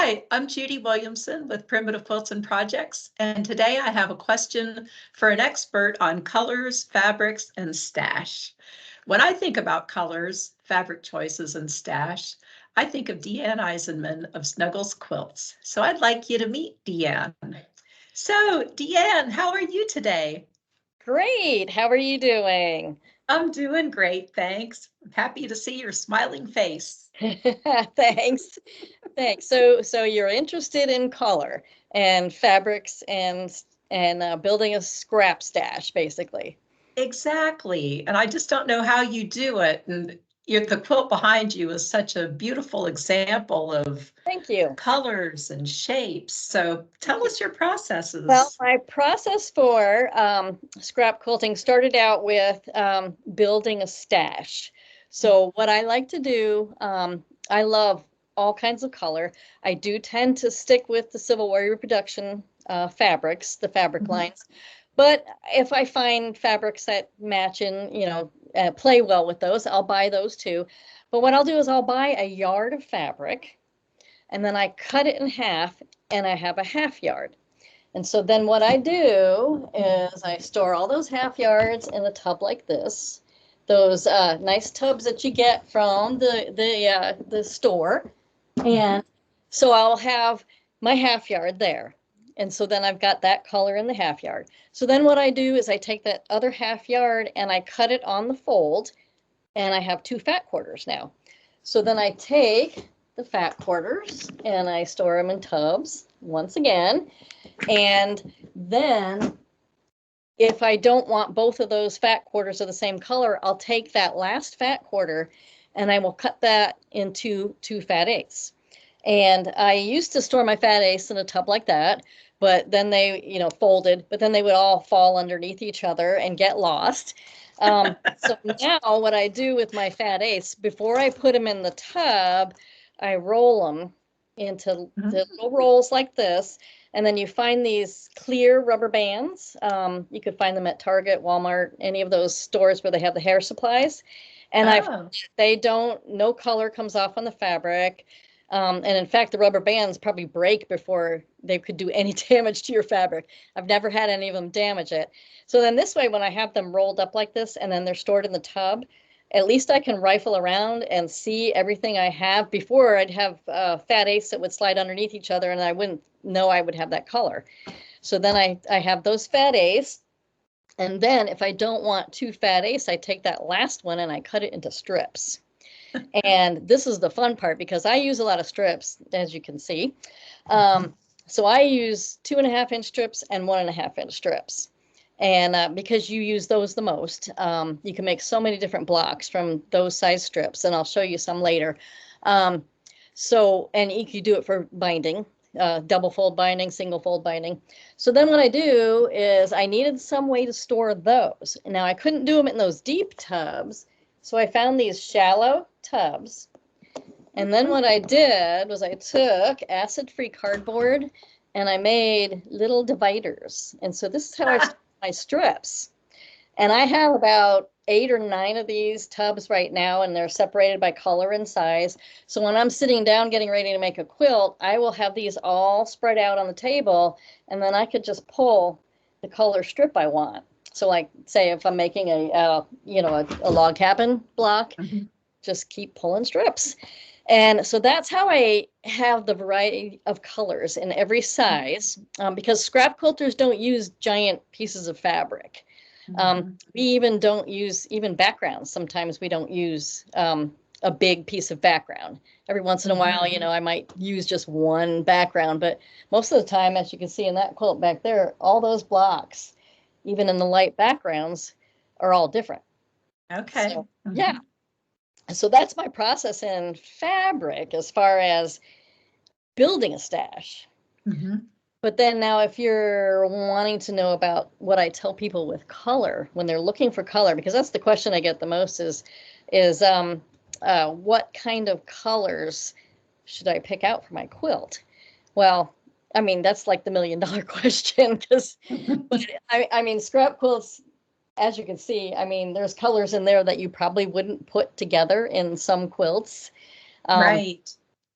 Hi, I'm Judy Williamson with Primitive Quilts and Projects, and today I have a question for an expert on colors, fabrics, and stash. When I think about colors, fabric choices, and stash, I think of Deanne Eisenman of Snuggles Quilts. So I'd like you to meet Deanne. So, Deanne, how are you today? Great. How are you doing? I'm doing great, thanks. I'm happy to see your smiling face. Thanks. Thanks. So you're interested in color and fabrics and building a scrap stash, basically. Exactly. And I just don't know how you do it. And the quilt behind you is such a beautiful example of Thank you. colors and shapes. So tell us your Well, processes. my process for scrap quilting started out with building a stash. So what I like to do, I love all kinds of color. I do tend to stick with the Civil War reproduction fabrics, the fabric Mhm. lines. But if I find fabrics that match and, play well with those, I'll buy those too. But what I'll do is I'll buy a yard of fabric and then I cut it in half and I have a half yard. And so then what I do is I store all those half yards in a tub like this, those nice tubs that you get from the store. And so I'll have my half yard there. And so then I've got that color in the half yard. So then what I do is I take that other half yard and I cut it on the fold and I have two fat quarters now. So then I take the fat quarters and I store them in tubs once again. And then if I don't want both of those fat quarters of the same color, I'll take that last fat quarter and I will cut that into two fat eighths. And I used to store my fat eighths in a tub like that, but then they, folded, but then they would all fall underneath each other and get lost. So now what I do with my fat eighths, before I put them in the tub, I roll them into Mhm. the little rolls like this. And then you find these clear rubber bands. You could find them at Target, Walmart, any of those stores where they have the hair supplies. And Oh, they don't, no color comes off on the fabric. And in fact, the rubber bands probably break before they could do any damage to your fabric. I've never had any of them damage it. So then this way, when I have them rolled up like this and then they're stored in the tub, at least I can rifle around and see everything I have. Before, I'd have fat eighths that would slide underneath each other and I wouldn't know I would have that color. So then I have those fat eighths. And then if I don't want two fat eighths, I take that last one and I cut it into strips. And this is the fun part because I use a lot of strips, as you can see. So I use 2.5 inch strips and 1.5 inch strips. And because you use those the most, you can make so many different blocks from those size strips, and I'll show you some later. And you can do it for binding, double fold binding, single fold binding. So then what I do is I needed some way to store those. Now I couldn't do them in those deep tubs, so I found these shallow tubs. And then what I did was I took acid-free cardboard and I made little dividers. And so this is how I store my strips. And I have about 8 or 9 of these tubs right now, and they're separated by color and size. So when I'm sitting down getting ready to make a quilt, I will have these all spread out on the table, and then I could just pull the color strip I want. So like, say if I'm making a log cabin block, Mhm. just keep pulling strips. And so that's how I have the variety of colors in every size, because scrap quilters don't use giant pieces of fabric. Mhm. We even don't use even backgrounds. Sometimes we don't use a big piece of background. Every once in a while, I might use just one background, but most of the time, as you can see in that quilt back there, all those blocks, even in the light backgrounds, are all different. Okay. So, yeah. Mhm. So that's my process in fabric as far as building a stash. Mhm. But then now, if you're wanting to know about what I tell people with color when they're looking for color, because that's the question I get the most is what kind of colors should I pick out for my quilt? Well, I mean, that's like the $1 million question because, but I mean, scrap quilts, as you can see, I mean, there's colors in there that you probably wouldn't put together in some quilts. Um, Right.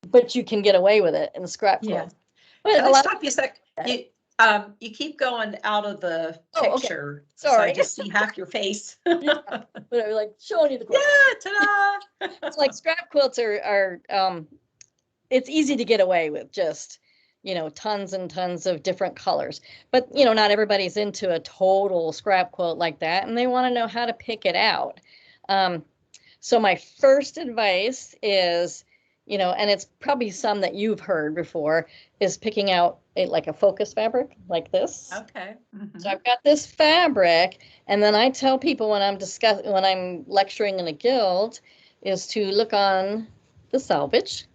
but you can get away with it in scrap Yeah. quilts. But Can a I lot stop you a sec? You keep going out of the oh, okay. picture, so I Sorry. just see half your face. Yeah, but I was like showing you the quilt. Yeah, ta-da! It's like scrap quilts are it's easy to get away with just, tons and tons of different colors. But, not everybody's into a total scrap quilt like that, and they want to know how to pick it out. So my first advice is, and it's probably some that you've heard before, is picking out like a focus fabric like this. Okay. So I've got this fabric, and then I tell people when I'm lecturing in a guild, is to look on the selvage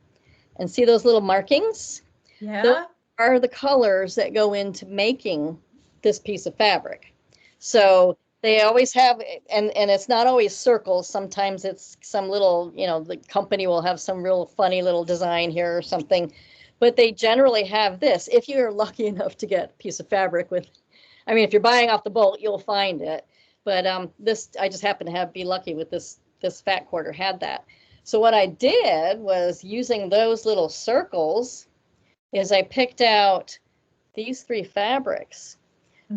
and see those little markings. Those Yeah. are the colors that go into making this piece of fabric. So they always have, and it's not always circles. Sometimes it's some little, the company will have some real funny little design here or something, but they generally have this. If you're lucky enough to get a piece of fabric with, if you're buying off the bolt, you'll find it. But this, I just happen to be lucky with this fat quarter had that. So what I did was, using those little circles, is I picked out these 3 fabrics.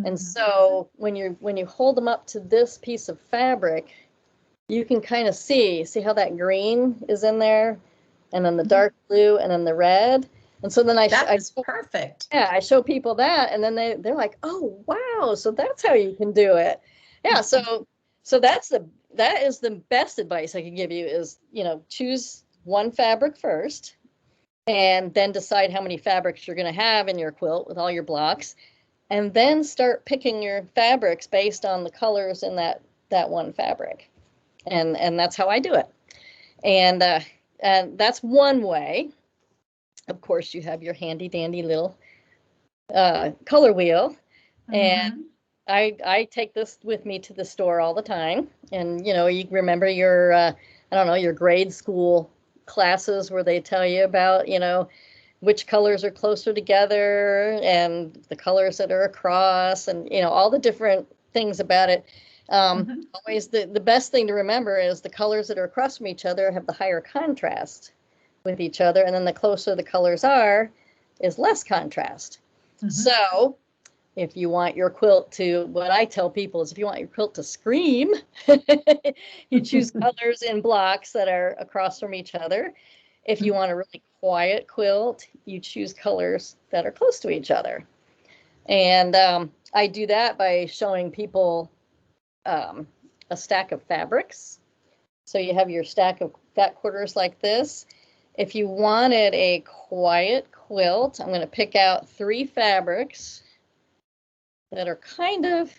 And so when you hold them up to this piece of fabric, you can kind of see how that green is in there, and then the dark blue, and then the red. And so then That is perfect. yeah, I show people that, and then they're like, oh wow, so that's how you can do it. Yeah, so that is the best advice I can give you is, choose one fabric first, and then decide how many fabrics you're going to have in your quilt with all your blocks, and then start picking your fabrics based on the colors in that one fabric. And that's how I do it. And that's one way. Of course, you have your handy dandy little color wheel. And I take this with me to the store all the time. And, you remember your, I don't know, your grade school classes where they tell you about, which colors are closer together and the colors that are across, and, all the different things about it. Always the best thing to remember is the colors that are across from each other have the higher contrast with each other. And then the closer the colors are is less contrast. So if you want your quilt to, what I tell people is, if you want your quilt to scream, you choose colors in blocks that are across from each other. If you want a really quiet quilt, you choose colors that are close to each other. And I do that by showing people a stack of fabrics. So you have your stack of fat quarters like this. If you wanted a quiet quilt, I'm going to pick out 3 fabrics that are kind of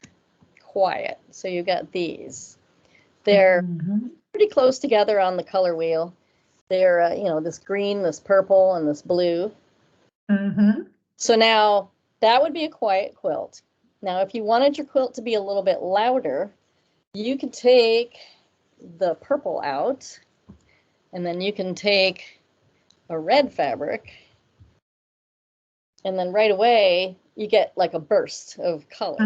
quiet. So you got these. They're pretty close together on the color wheel. They're, this green, this purple, and this blue. So now that would be a quiet quilt. Now, if you wanted your quilt to be a little bit louder, you could take the purple out, and then you can take a red fabric, and then right away you get like a burst of color.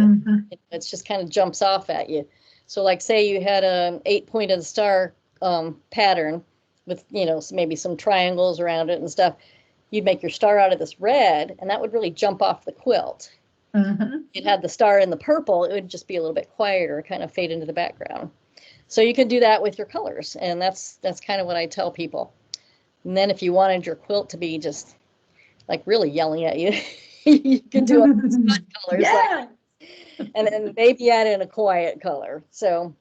It just kind of jumps off at you. So like, say you had an 8-pointed star pattern with, maybe some triangles around it and stuff. You'd make your star out of this red, and that would really jump off the quilt. You'd have the star in the purple, it would just be a little bit quieter, kind of fade into the background. So you could do that with your colors, and that's kind of what I tell people. And then if you wanted your quilt to be just like really yelling at you, you could do colors. Yeah. And then maybe add in a quiet color. So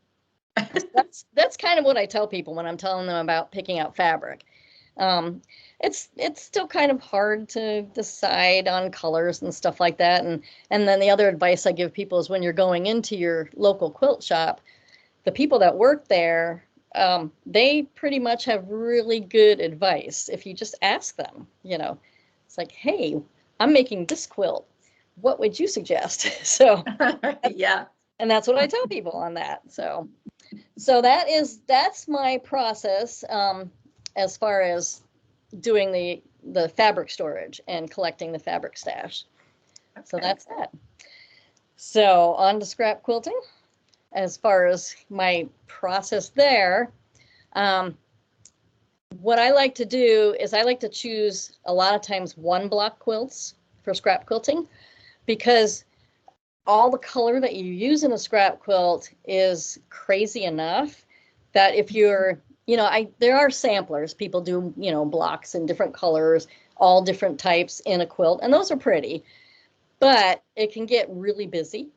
that's kind of what I tell people when I'm telling them about picking out fabric. It's still kind of hard to decide on colors and stuff like that. And then the other advice I give people is, when you're going into your local quilt shop, the people that work there, they pretty much have really good advice if you just ask them. It's like, hey, I'm making this quilt. What would you suggest? So yeah. And that's what I tell people on that. So that's my process as far as doing the fabric storage and collecting the fabric stash. Okay. So that's that. So on to scrap quilting. As far as my process there, what I like to do is I like to choose a lot of times 1-block quilts for scrap quilting, because all the color that you use in a scrap quilt is crazy enough that if you're, there are samplers. People do, blocks in different colors, all different types in a quilt, and those are pretty, but it can get really busy.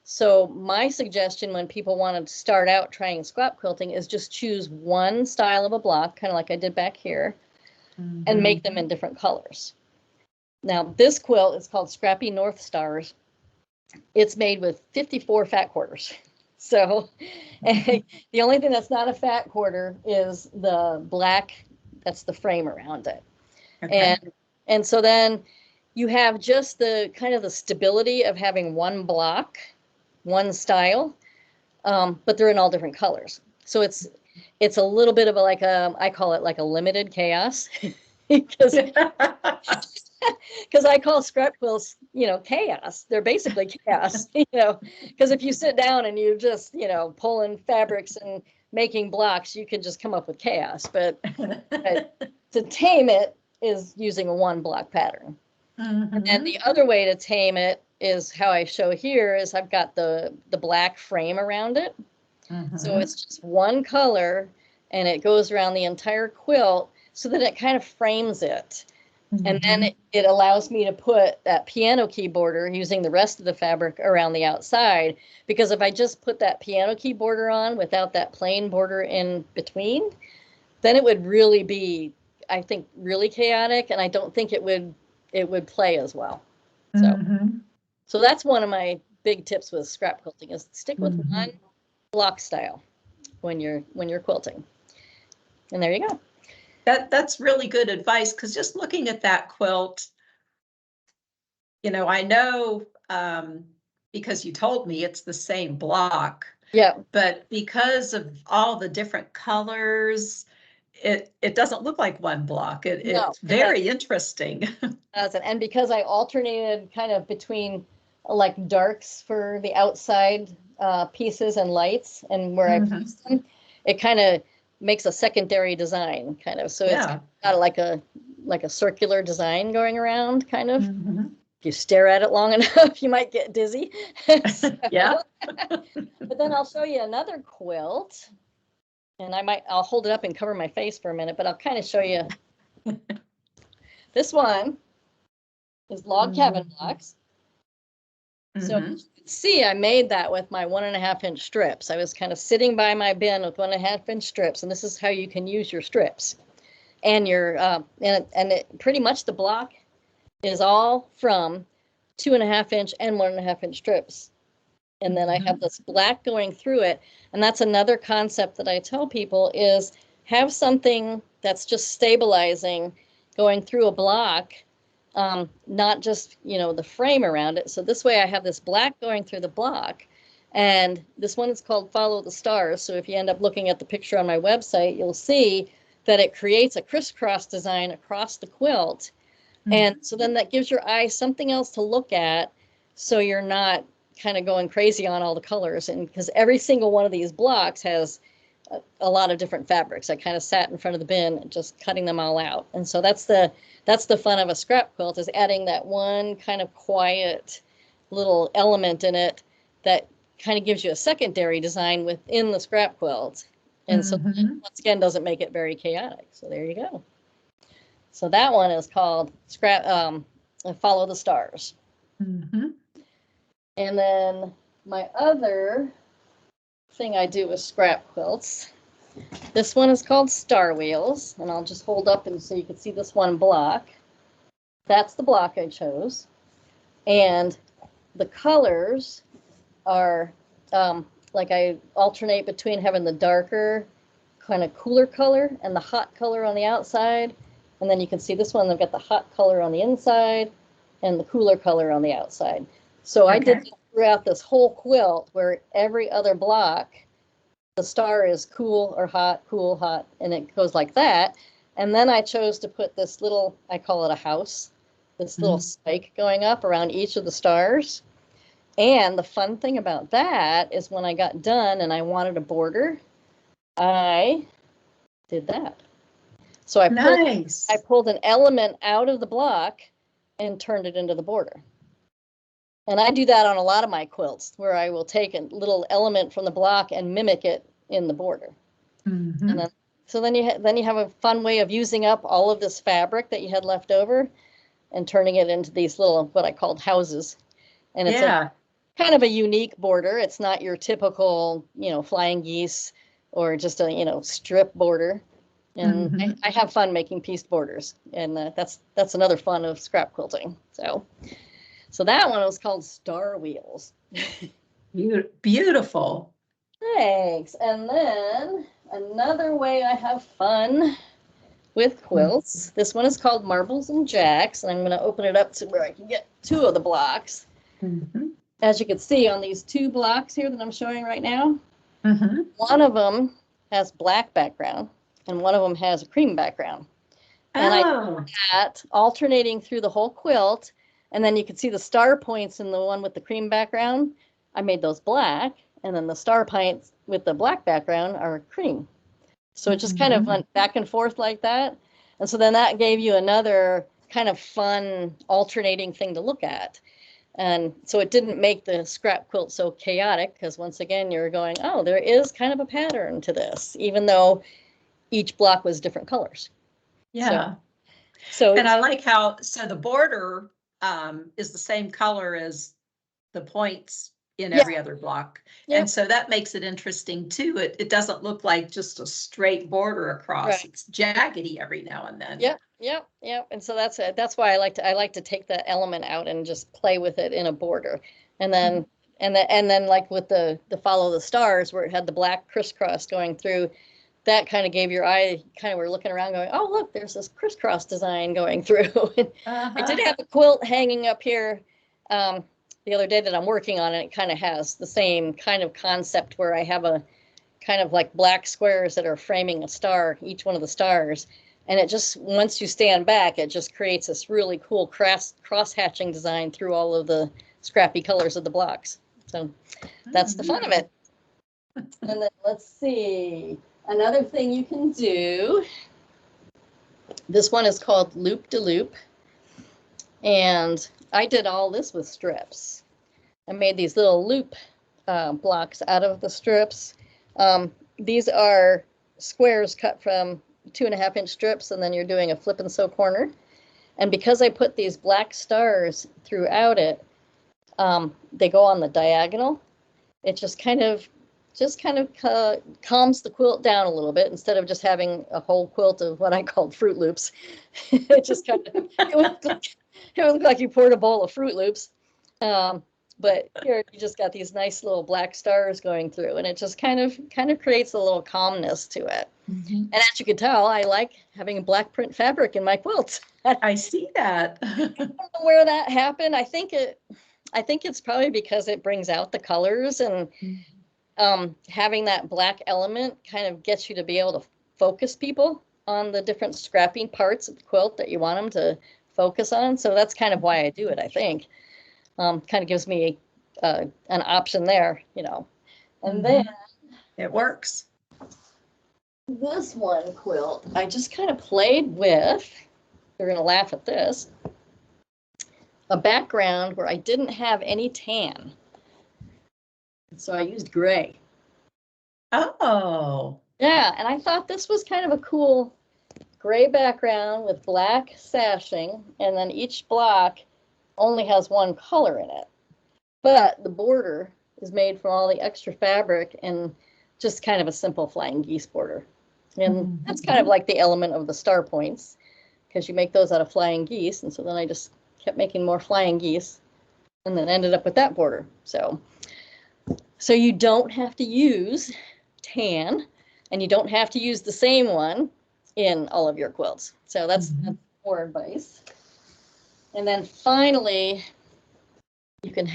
So my suggestion when people want to start out trying scrap quilting is just choose one style of a block, kind of like I did back here, and make them in different colors. Now, this quilt is called Scrappy North Stars. It's made with 54 fat quarters. So the only thing that's not a fat quarter is the black, that's the frame around it. Okay. And so then you have just the kind of the stability of having one block, one style, but they're in all different colors. So it's a little bit of I call it like a limited chaos because I call scrap quilts, chaos. They're basically chaos, because if you sit down and you just, pulling fabrics and making blocks, you can just come up with chaos. But to tame it is using a 1-block pattern. And then the other way to tame it is how I show here is I've got the black frame around it. So it's just one color and it goes around the entire quilt so that it kind of frames it. And then it allows me to put that piano key border using the rest of the fabric around the outside. Because if I just put that piano key border on without that plain border in between, then it would really be, I think, really chaotic. And I don't think it would play as well. So that's one of my big tips with scrap quilting is stick with one block style when you're quilting. And there you go. That's really good advice, because just looking at that quilt, I know because you told me it's the same block. Yeah. But because of all the different colors, it doesn't look like one block. It's very interesting. And because I alternated kind of between like darks for the outside pieces and lights and where I placed them, it kind of makes a secondary design kind of. So it's got like a circular design going around kind of. If you stare at it long enough, you might get dizzy. Yeah. But then I'll show you another quilt. And I'll hold it up and cover my face for a minute, but I'll kind of show you. This one is log cabin blocks. So you can see I made that with my 1.5-inch strips. I was kind of sitting by my bin with 1.5-inch strips, and this is how you can use your strips. And pretty much the block is all from 2.5-inch and 1.5-inch strips. And then I have this black going through it. And that's another concept that I tell people is have something that's just stabilizing going through a block, not just, the frame around it. So this way I have this black going through the block. And this one is called Follow the Stars. So if you end up looking at the picture on my website, you'll see that it creates a crisscross design across the quilt. And so then that gives your eye something else to look at. So you're not kind of going crazy on all the colors, and because every single one of these blocks has a lot of different fabrics. I kind of sat in front of the bin and just cutting them all out. And so that's the fun of a scrap quilt, is adding that one kind of quiet little element in it that kind of gives you a secondary design within the scrap quilt. And so once again doesn't make it very chaotic. So there you go. So that one is called Follow the Stars. And then my other thing I do with scrap quilts, this one is called Star Wheels, and I'll just hold up and so you can see this one block. That's the block I chose. And the colors are like I alternate between having the darker, kind of cooler color and the hot color on the outside. And then you can see this one, I've got the hot color on the inside and the cooler color on the outside. So I did throughout this whole quilt where every other block, the star is cool or hot, cool, hot, and it goes like that. And then I chose to put this little, I call it a house, this little spike going up around each of the stars. And the fun thing about that is when I got done and I wanted a border, I did that. So I Nice. pulled an element out of the block and turned it into the border. And I do that on a lot of my quilts, where I will take a little element from the block and mimic it in the border. Mm-hmm. And then you have a fun way of using up all of this fabric that you had left over and turning it into these little, what I called houses. And it's a kind of a unique border. It's not your typical, flying geese or just a, strip border. And Mm-hmm. I have fun making pieced borders, and that's another fun of scrap quilting. So that one was called Star Wheels. Beautiful. Thanks. And then another way I have fun with quilts. This one is called Marbles and Jacks, and I'm going to open it up to where I can get two of the blocks. Mm-hmm. As you can see on these two blocks here that I'm showing right now, Mm-hmm. one of them has black background and one of them has a cream background. And I did that alternating through the whole quilt. And then you can see the star points in the one with the cream background. I made those black, and then the star points with the black background are cream. So it just kind of went back and forth like that. And so then that gave you another kind of fun alternating thing to look at. And so it didn't make the scrap quilt so chaotic, because once again, you're going, oh, there is kind of a pattern to this, even though each block was different colors. Yeah. So and I like how, so the border is the same color as the points in every other block. Yep. And so that makes it interesting too. It doesn't look like just a straight border across. Right. It's jaggedy every now and then. Yep. And so that's why I like to take the element out and just play with it in a border. And then and then like with the follow the stars, where it had the black crisscross going through, that kind of gave your eye, kind of were looking around going, oh, look, there's this crisscross design going through. I did have a quilt hanging up here the other day that I'm working on, and it kind of has the same kind of concept, where I have a kind of like black squares that are framing a star, each one of the stars. And it just, once you stand back, it just creates this really cool cross-hatching design through all of the scrappy colors of the blocks. So that's the fun of it. And then let's see. Another thing you can do, this one is called Loop de Loop. And I did all this with strips. I made these little loop blocks out of the strips. These are squares cut from 2.5-inch strips, and then you're doing a flip and sew corner. And because I put these black stars throughout it, they go on the diagonal. It just kind of calms the quilt down a little bit, instead of just having a whole quilt of what I called Fruit Loops. It just kind of, it looked like you poured a bowl of Fruit Loops. But here you just got these nice little black stars going through, and it just kind of creates a little calmness to it. And as you can tell, I like having a black print fabric in my quilts. I see that. I don't know where that happened. I think it's probably because it brings out the colors, and having that black element kind of gets you to be able to focus people on the different scrapping parts of the quilt that you want them to focus on. So that's kind of why I do it, I think. Kind of gives me an option there, And then it works. This one quilt, I just kind of played with, you're going to laugh at this, a background where I didn't have any tan. So I used gray. Oh. Yeah, and I thought this was kind of a cool gray background with black sashing, and then each block only has one color in it. But the border is made from all the extra fabric and just kind of a simple flying geese border. And that's kind of like the element of the star points, because you make those out of flying geese. And so then I just kept making more flying geese, and then ended up with that border. So you don't have to use tan, and you don't have to use the same one in all of your quilts. So that's more advice. And then finally, you can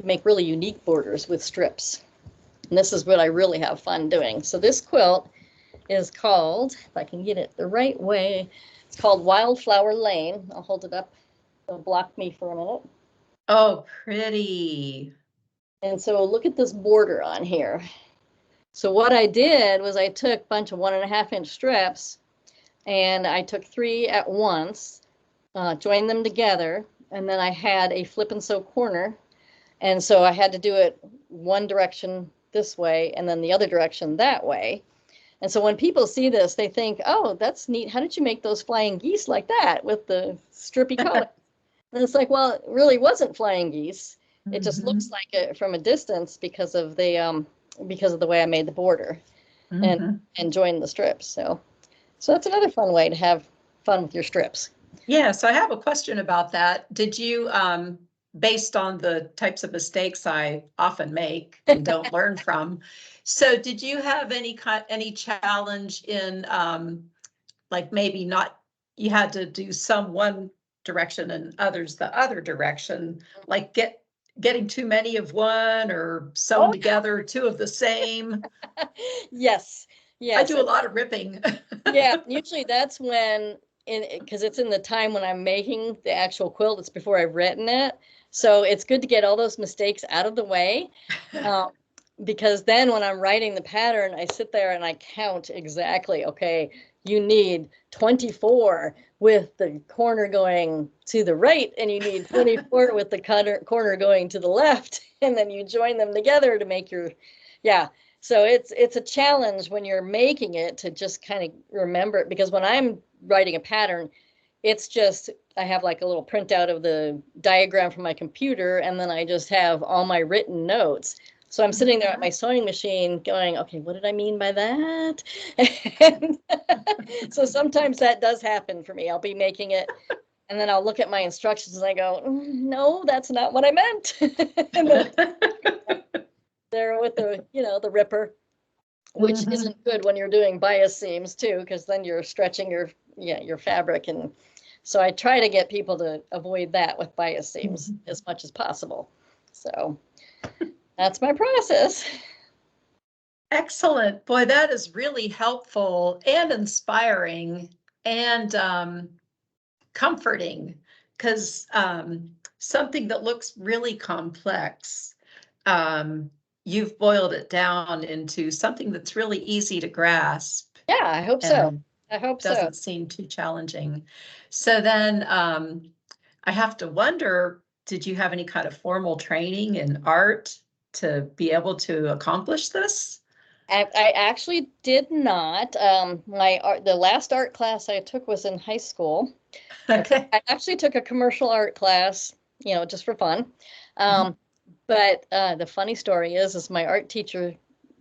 make really unique borders with strips. And this is what I really have fun doing. So this quilt is called, if I can get it the right way, it's called Wildflower Lane. I'll hold it up. It'll block me for a minute. Oh, pretty. And so look at this border on here. So what I did was I took a bunch of 1.5-inch strips, and I took 3 at once, joined them together, and then I had a flip and sew corner. And so I had to do it one direction this way and then the other direction that way. And so when people see this, they think, oh, that's neat. How did you make those flying geese like that with the strippy color? And it's like, well, it really wasn't flying geese. It just looks like it from a distance because of the way I made the border and joined the strips. So that's another fun way to have fun with your strips. Yeah, so I have a question about that. Did you, based on the types of mistakes I often make and don't learn from, so did you have any challenge in, like maybe not, you had to do some one direction and others the other direction, like getting too many of one or sewn together two of the same? Yes. I do a lot of ripping. Yeah, usually that's when, because it's in the time when I'm making the actual quilt. It's before I've written it. So it's good to get all those mistakes out of the way. Because then when I'm writing the pattern, I sit there and I count exactly, okay, you need 24 with the corner going to the right, and you need 24 with the corner going to the left, and then you join them together to make your, yeah. So it's a challenge when you're making it to just kind of remember it, because when I'm writing a pattern, it's just, I have like a little printout of the diagram from my computer, and then I just have all my written notes. So I'm sitting there at my sewing machine going, okay, what did I mean by that? And so sometimes that does happen for me. I'll be making it, and then I'll look at my instructions and I go, no, that's not what I meant. And then there with the, the ripper, which isn't good when you're doing bias seams too, because then you're stretching your fabric. And so I try to get people to avoid that with bias seams as much as possible. So that's my process. Excellent. Boy, that is really helpful and inspiring and comforting, because something that looks really complex, you've boiled it down into something that's really easy to grasp. Yeah, I hope so. I hope so. Doesn't seem too challenging. So then I have to wonder, did you have any kind of formal training in art to be able to accomplish this? I actually did not. The last art class I took was in high school. Okay. I actually took a commercial art class, just for fun. But the funny story is my art teacher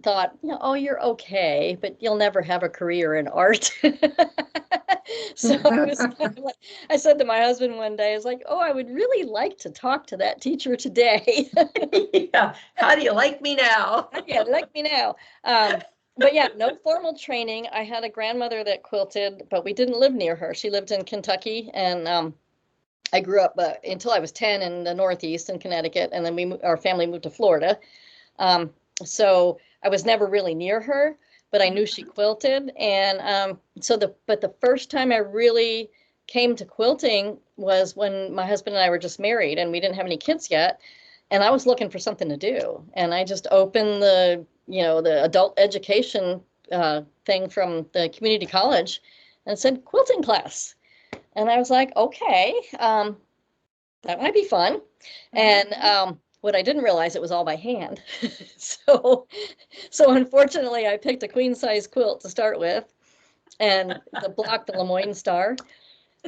thought, oh, you're okay, but you'll never have a career in art. So I said to my husband one day, I was like, oh, I would really like to talk to that teacher today. Yeah. How do you like me now? Yeah, like me now. But yeah, no formal training. I had a grandmother that quilted, but we didn't live near her. She lived in Kentucky, and I grew up until I was 10 in the Northeast in Connecticut, and then our family moved to Florida. So I was never really near her, but I knew she quilted. And but the first time I really came to quilting was when my husband and I were just married, and we didn't have any kids yet. And I was looking for something to do. And I just opened the adult education thing from the community college and said quilting class. And I was like, okay, that might be fun. And what I didn't realize, it was all by hand. So unfortunately, I picked a queen size quilt to start with, and the block, the Lemoyne Star.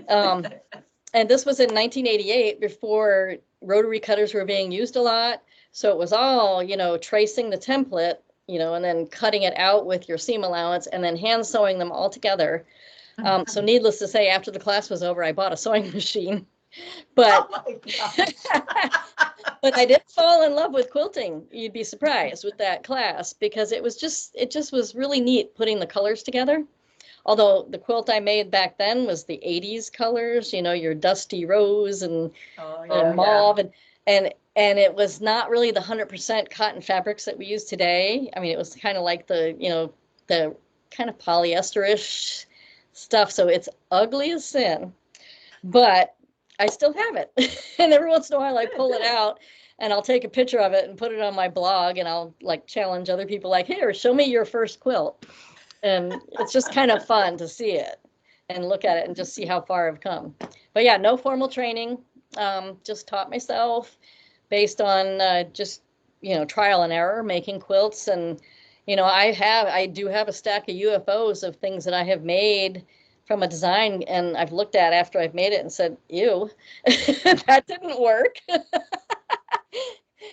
And this was in 1988, before rotary cutters were being used a lot. So it was all, tracing the template, and then cutting it out with your seam allowance and then hand sewing them all together. So needless to say, after the class was over, I bought a sewing machine. But, but I did fall in love with quilting. You'd be surprised with that class, because it just was really neat putting the colors together. Although the quilt I made back then was the 80s colors, your dusty rose and mauve, and it was not really the 100% cotton fabrics that we use today. I mean, it was kind of like the kind of polyester-ish stuff. So it's ugly as sin, but I still have it. And every once in a while I pull it out and I'll take a picture of it and put it on my blog, and I'll like challenge other people like, here, show me your first quilt. And it's just kind of fun to see it and look at it and just see how far I've come. But yeah, no formal training, just taught myself based on just, trial and error, making quilts. And, I do have a stack of UFOs of things that I have made from a design, and I've looked at after I've made it and said, ew, that didn't work.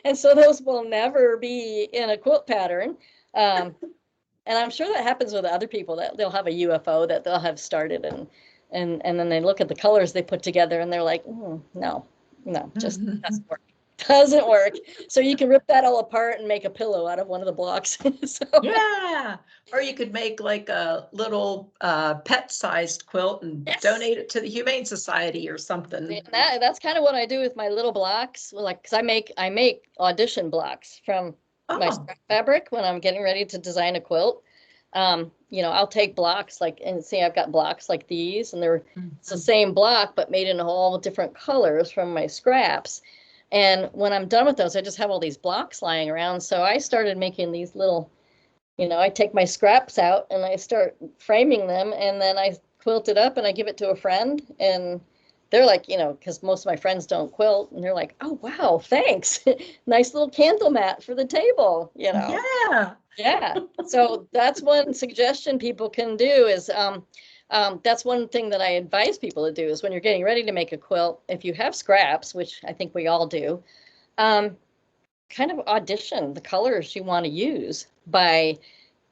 And so those will never be in a quilt pattern. And I'm sure that happens with other people, that they'll have a UFO that they'll have started, and then they look at the colors they put together and they're like, no, just doesn't work. Doesn't work. So you can rip that all apart and make a pillow out of one of the blocks. So, Yeah. Or you could make like a little pet-sized quilt and yes. donate it to the Humane Society or something. That's kind of what I do with my little blocks. Like, because I make audition blocks from my scrap fabric when I'm getting ready to design a quilt. I'll take blocks and see, I've got blocks like these, and it's the same block but made in all different colors from my scraps. And when I'm done with those, I just have all these blocks lying around. So I started making these little, I take my scraps out and I start framing them, and then I quilt it up and I give it to a friend, and they're like, because most of my friends don't quilt, and they're like, oh, wow, thanks. Nice little candle mat for the table, Yeah. Yeah. So that's one suggestion people can do is, that's one thing that I advise people to do is when you're getting ready to make a quilt, if you have scraps, which I think we all do, kind of audition the colors you want to use by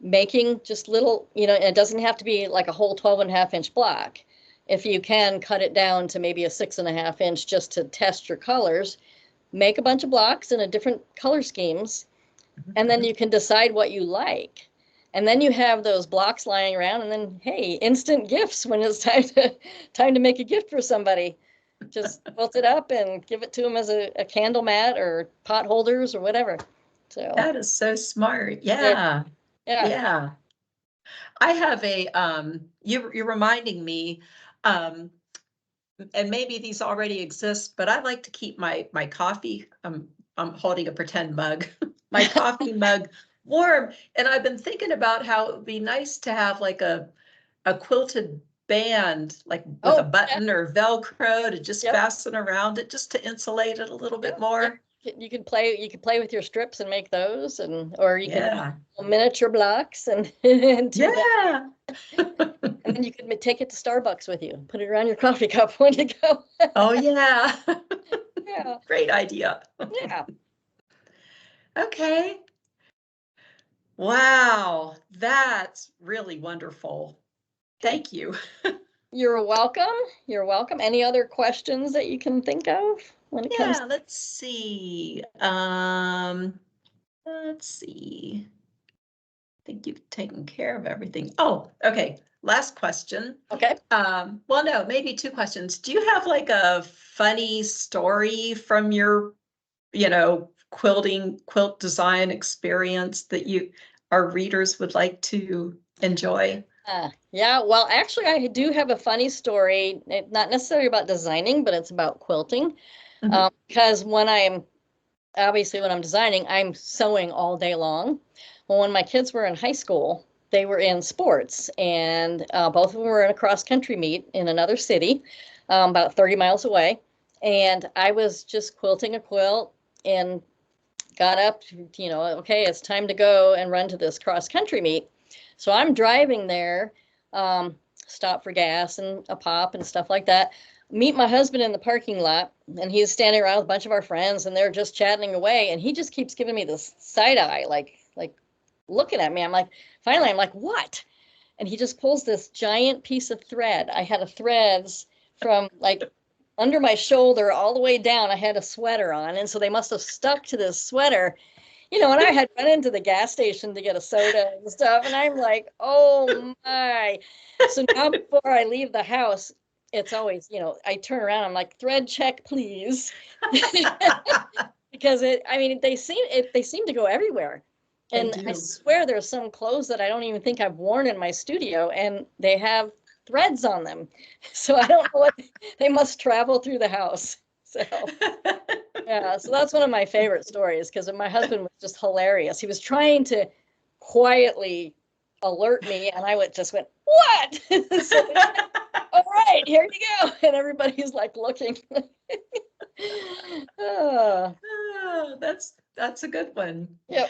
making just little, and it doesn't have to be like a whole 12.5-inch block. If you can cut it down to maybe a 6.5-inch just to test your colors, make a bunch of blocks in a different color schemes, and then you can decide what you like. And then you have those blocks lying around, and then, hey, instant gifts when it's time to make a gift for somebody. Just quilt it up and give it to them as a candle mat or pot holders or whatever. So that is so smart. Yeah. Yeah. I have you're reminding me, and maybe these already exist, but I like to keep my coffee, I'm holding a pretend mug, my coffee mug warm. And I've been thinking about how it would be nice to have like a quilted band, like with a button or Velcro to just fasten around it, just to insulate it a little bit more. You can play with your strips and make those, or you can miniature blocks and do that. And then you can take it to Starbucks with you and put it around your coffee cup when you go. Oh yeah. Yeah. Great idea. Yeah. Okay. Wow, that's really wonderful. Thank you. You're welcome. You're welcome. Any other questions that you can think of when it comes? Yeah, let's see. Let's see. I think you've taken care of everything. Oh, okay. Last question. Okay. Well, no, maybe two questions. Do you have like a funny story from your, quilt design experience that our readers would like to enjoy? Yeah, well, actually, I do have a funny story, not necessarily about designing, but it's about quilting. Because when I'm designing, I'm sewing all day long. Well, when my kids were in high school, they were in sports, and both of them were in a cross-country meet in another city, about 30 miles away. And I was just quilting a quilt and got up, okay, it's time to go and run to this cross-country meet. So I'm driving there, stop for gas and a pop and stuff like that. Meet my husband in the parking lot, and he's standing around with a bunch of our friends, and they're just chatting away, and he just keeps giving me this side eye, like looking at me. Finally I'm like, what? And he just pulls this giant piece of thread. I had a threads from like under my shoulder all the way down. I had a sweater on, and so they must have stuck to this sweater. And I had run into the gas station to get a soda and stuff, and I'm like, oh my. So now before I leave the house, it's always, I turn around, I'm like, thread check, please. Because they seem to go everywhere. And I swear there's some clothes that I don't even think I've worn in my studio, and they have threads on them. So I don't know they must travel through the house. So Yeah, so that's one of my favorite stories because my husband was just hilarious. He was trying to quietly alert me, and I just went, "What?" So, all right, here you go. And everybody's like looking. Oh, Oh, that's a good one. yep.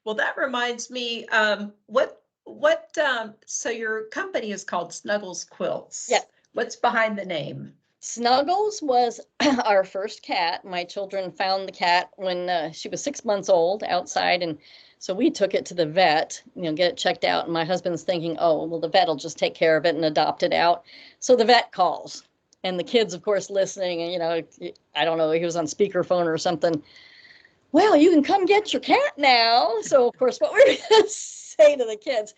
Well, that reminds me, so your company is called Snuggles Yeah. Quilts. What's behind the name? Snuggles was our first cat. My children found the cat when she was 6 months old outside, and so we took it to the vet, get it checked out. And my husband's thinking, oh, well, the vet will just take care of it and adopt it out. So the vet calls, and the kids, of course, listening, and I don't know, he was on speakerphone or something. Well, you can come get your cat now. So of course, what we're going to say to the kids.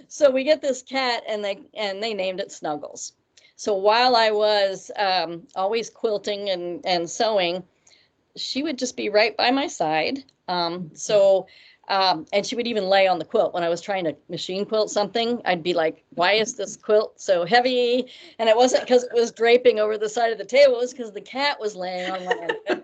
So we get this cat, and they named it Snuggles. So while I was always quilting and sewing, she would just be right by my side. And she would even lay on the quilt when I was trying to machine quilt something. I'd be like, why is this quilt so heavy? And it wasn't because it was draping over the side of the table. It was because the cat was laying on one end.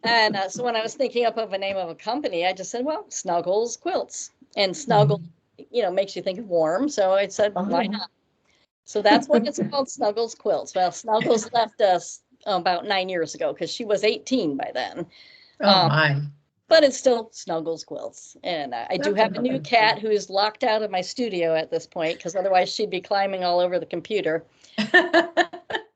And so when I was thinking up of a name of a company, I just said, well, Snuggles Quilts. And snuggle, makes you think of warm. So I said, why not? So that's what it's called, Snuggles Quilts. Well, Snuggles left us about 9 years ago because she was 18 by then. Oh my. But it's still Snuggles Quilts. And I do have a new cat who is locked out of my studio at this point because otherwise she'd be climbing all over the computer.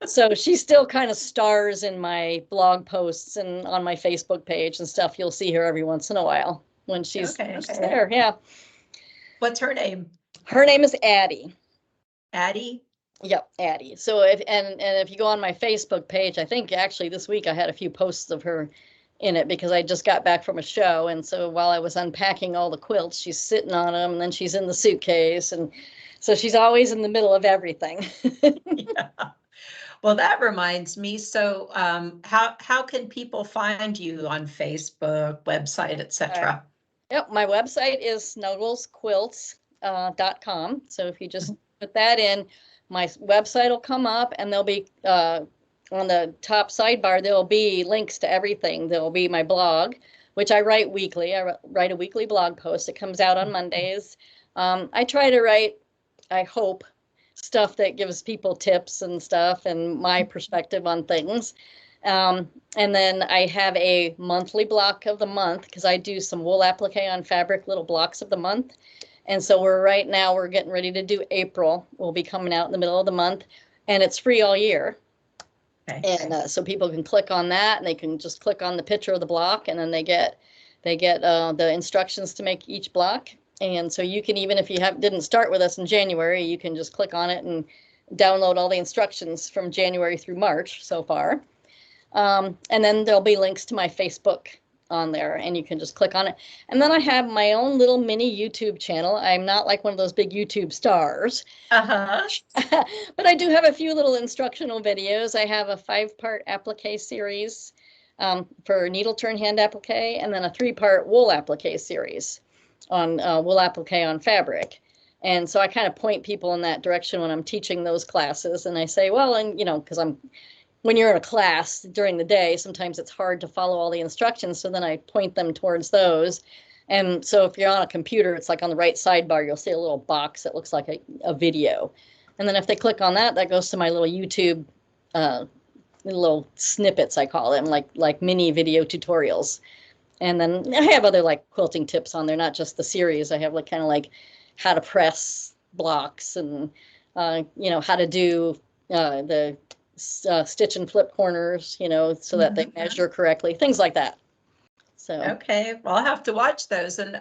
So she still kind of stars in my blog posts and on my Facebook page and stuff. You'll see her every once in a while when she's there. Yeah. What's her name? Her name is Addie. Addie? Yep, Addie. So if you go on my Facebook page, I think actually this week I had a few posts of her in it because I just got back from a show. And so while I was unpacking all the quilts, she's sitting on them, and then she's in the suitcase. And so she's always in the middle of everything. Yeah. Well, that reminds me. So how can people find you on Facebook, website, etc.? Yep, my website is snugglesquilts.com. So if you just put that in, my website will come up, and there'll be on the top sidebar, there'll be links to everything. There'll be my blog, which I write weekly. I write a weekly blog post. It comes out on Mondays. I try to write, I hope, stuff that gives people tips and stuff and my perspective on things. And then I have a monthly block of the month because I do some wool applique on fabric, little blocks of the month. And so right now we're getting ready to do April. We'll be coming out in the middle of the month, and it's free all year. Okay. And so people can click on that, and they can just click on the picture of the block, and then they get the instructions to make each block. And so you can, even if you didn't start with us in January, you can just click on it and download all the instructions from January through March so far. And then there'll be links to my Facebook on there, and you can just click on it. And then I have my own little mini YouTube channel. I'm not like one of those big YouTube stars. But I do have a few little instructional videos. I have a 5-part applique series for needle turn hand applique, and then a 3-part wool applique series on wool applique on fabric. And so I kind of point people in that direction when I'm teaching those classes. And I say, well, and because when you're in a class during the day, sometimes it's hard to follow all the instructions. So then I point them towards those. And so if you're on a computer, it's like on the right sidebar, you'll see a little box that looks like a video. And then if they click on that, that goes to my little YouTube, little snippets, I call them, like mini video tutorials. And then I have other like quilting tips on there, not just the series. I have kind of like how to press blocks and, how to do the stitch and flip corners, so that they measure correctly, things like that. So okay, well, I'll have to watch those, and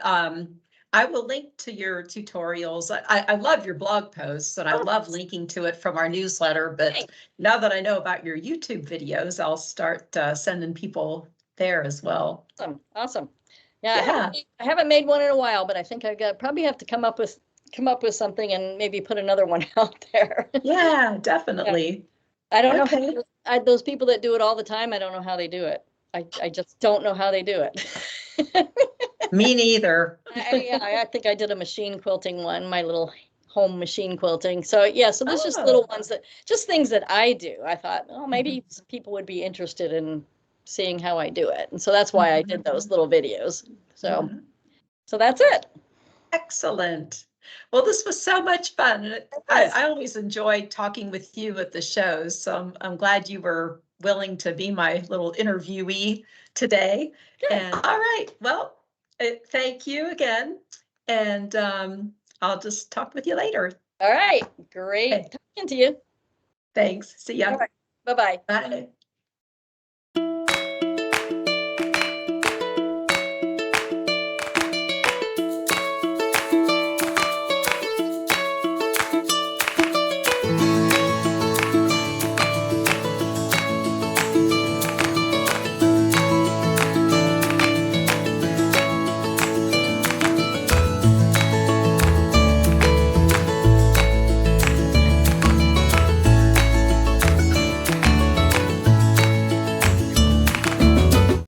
I will link to your tutorials. I love your blog posts, and I love linking to it from our newsletter. But now that I know about your YouTube videos, I'll start sending people there as well. Awesome. Yeah. I haven't made one in a while, but I think probably have to come up with something and maybe put another one out there. Yeah, definitely. Yeah. I don't know those people that do it all the time. I don't know how they do it. I just don't know how they do it. Me neither. I think I did a machine quilting one, my little home machine quilting. So yeah, so there's just little ones just things that I do. I thought, maybe some people would be interested in seeing how I do it. And so that's why I did those little videos. So, Mhm. so that's it. Excellent. Well, this was so much fun. was. I always enjoy talking with you at the shows, so I'm glad you were willing to be my little interviewee today. Good. And all right, well, thank you again, and I'll just talk with you later. All right. Great Okay, talking to you. thanks. See ya. All right. Bye-bye. Bye.